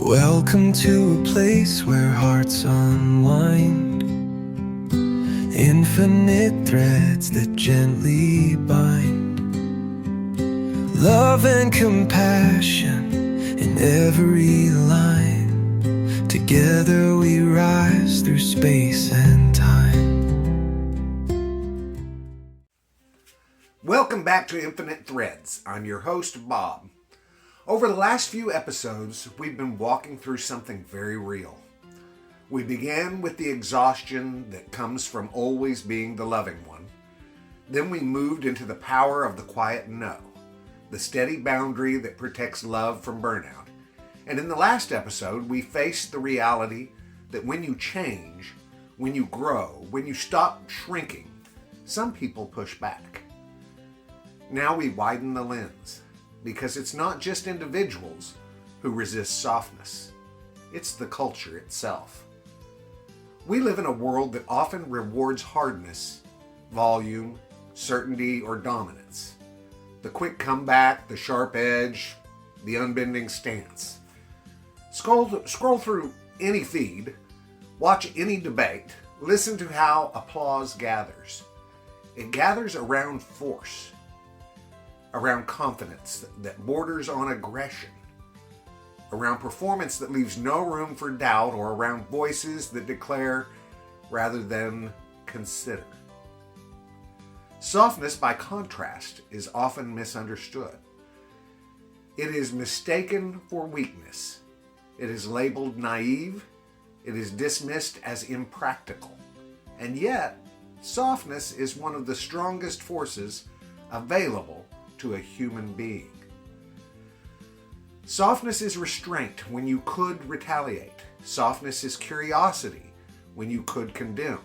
Welcome to a place where hearts unwind, infinite threads that gently bind, love and compassion in every line. Together we rise through space and time. Welcome back to Infinite Threads. I'm your host, Bob. Over the last few episodes, we've been walking through something very real. We began with the exhaustion that comes from always being the loving one. Then we moved into the power of the quiet no, the steady boundary that protects love from burnout. And in the last episode, we faced the reality that when you change, when you grow, when you stop shrinking, some people push back. Now we widen the lens, because it's not just individuals who resist softness. It's the culture itself. We live in a world that often rewards hardness, volume, certainty, or dominance. The quick comeback, the sharp edge, the unbending stance. Scroll through any feed, watch any debate, listen to how applause gathers. It gathers around force, around confidence that borders on aggression, around performance that leaves no room for doubt, or around voices that declare rather than consider. Softness, by contrast, is often misunderstood. It is mistaken for weakness. It is labeled naive. It is dismissed as impractical. And yet, softness is one of the strongest forces available to a human being. Softness is restraint when you could retaliate. Softness is curiosity when you could condemn.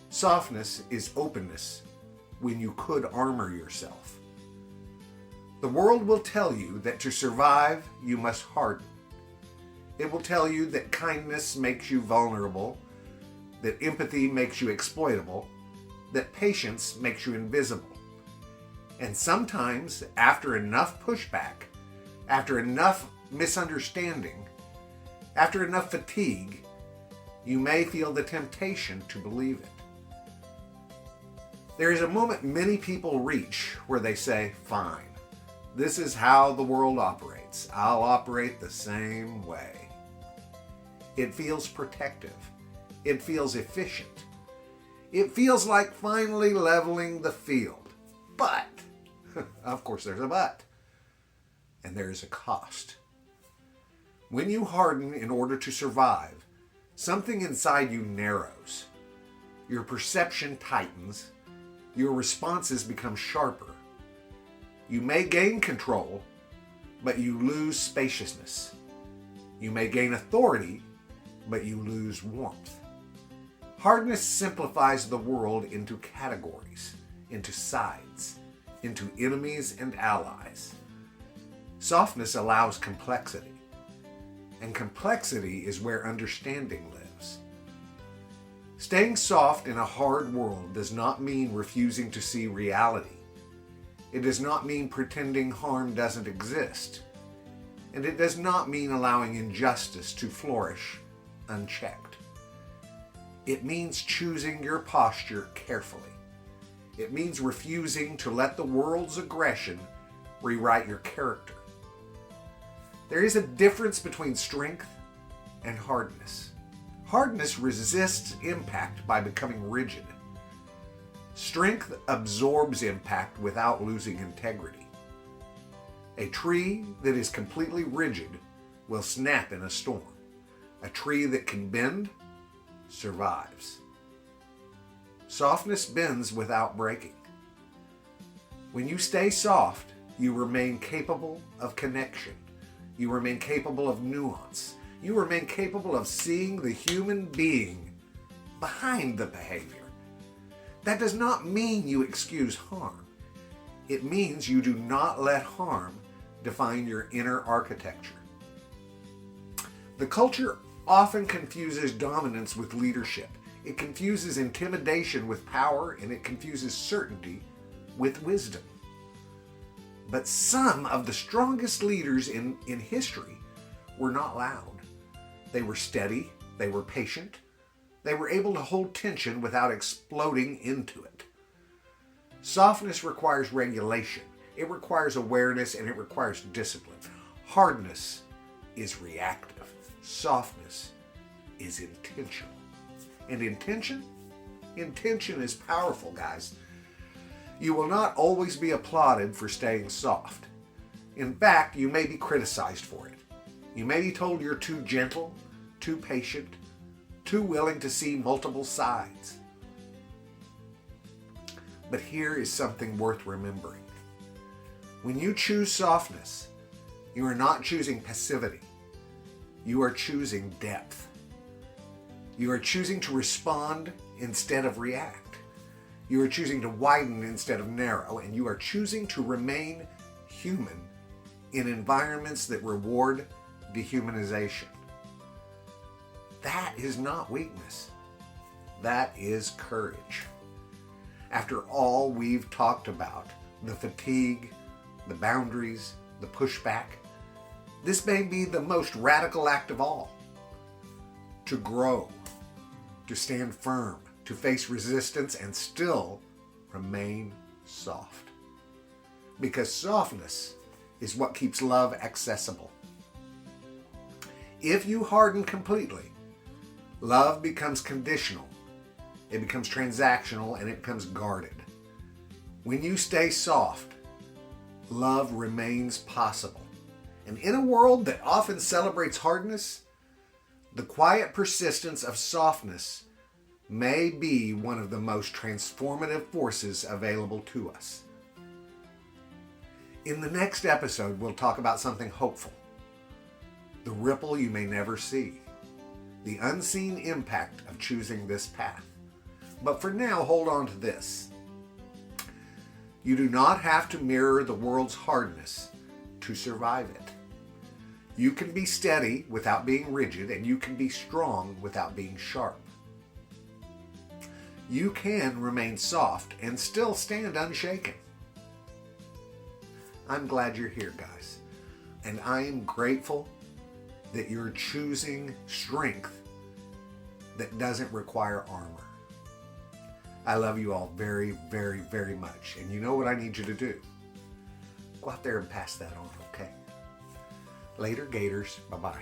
Softness is openness when you could armor yourself. The world will tell you that to survive, you must harden. It will tell you that kindness makes you vulnerable, that empathy makes you exploitable, that patience makes you invisible. And sometimes, after enough pushback, after enough misunderstanding, after enough fatigue, you may feel the temptation to believe it. There is a moment many people reach where they say, fine, this is how the world operates. I'll operate the same way. It feels protective. It feels efficient. It feels like finally leveling the field. But of course, there's a but. And there is a cost. When you harden in order to survive, something inside you narrows. Your perception tightens. Your responses become sharper. You may gain control, but you lose spaciousness. You may gain authority, but you lose warmth. Hardness simplifies the world into categories, into sides, into enemies and allies. Softness allows complexity, and complexity is where understanding lives. Staying soft in a hard world does not mean refusing to see reality. It does not mean pretending harm doesn't exist, and it does not mean allowing injustice to flourish unchecked. It means choosing your posture carefully. It means refusing to let the world's aggression rewrite your character. There is a difference between strength and hardness. Hardness resists impact by becoming rigid. Strength absorbs impact without losing integrity. A tree that is completely rigid will snap in a storm. A tree that can bend survives. Softness bends without breaking. When you stay soft, you remain capable of connection. You remain capable of nuance. You remain capable of seeing the human being behind the behavior. That does not mean you excuse harm. It means you do not let harm define your inner architecture. The culture often confuses dominance with leadership. It confuses intimidation with power, and it confuses certainty with wisdom. But some of the strongest leaders in history were not loud. They were steady. They were patient. They were able to hold tension without exploding into it. Softness requires regulation. It requires awareness, and it requires discipline. Hardness is reactive. Softness is intentional. And intention is powerful, guys. You will not always be applauded for staying soft. In fact, you may be criticized for it. You may be told you're too gentle, too patient, too willing to see multiple sides. But here is something worth remembering. When you choose softness, you are not choosing passivity. You are choosing depth. You are choosing to respond instead of react. You are choosing to widen instead of narrow, and you are choosing to remain human in environments that reward dehumanization. That is not weakness. That is courage. After all we've talked about, the fatigue, the boundaries, the pushback, this may be the most radical act of all. To grow, to stand firm, to face resistance, and still remain soft. Because softness is what keeps love accessible. If you harden completely, love becomes conditional, it becomes transactional, and it becomes guarded. When you stay soft, love remains possible. And in a world that often celebrates hardness, the quiet persistence of softness may be one of the most transformative forces available to us. In the next episode, we'll talk about something hopeful. The ripple you may never see. The unseen impact of choosing this path. But for now, hold on to this. You do not have to mirror the world's hardness to survive it. You can be steady without being rigid, and you can be strong without being sharp. You can remain soft and still stand unshaken. I'm glad you're here, guys. And I am grateful that you're choosing strength that doesn't require armor. I love you all very, very, very much. And you know what I need you to do? Go out there and pass that on, okay? Later, Gators. Bye-bye.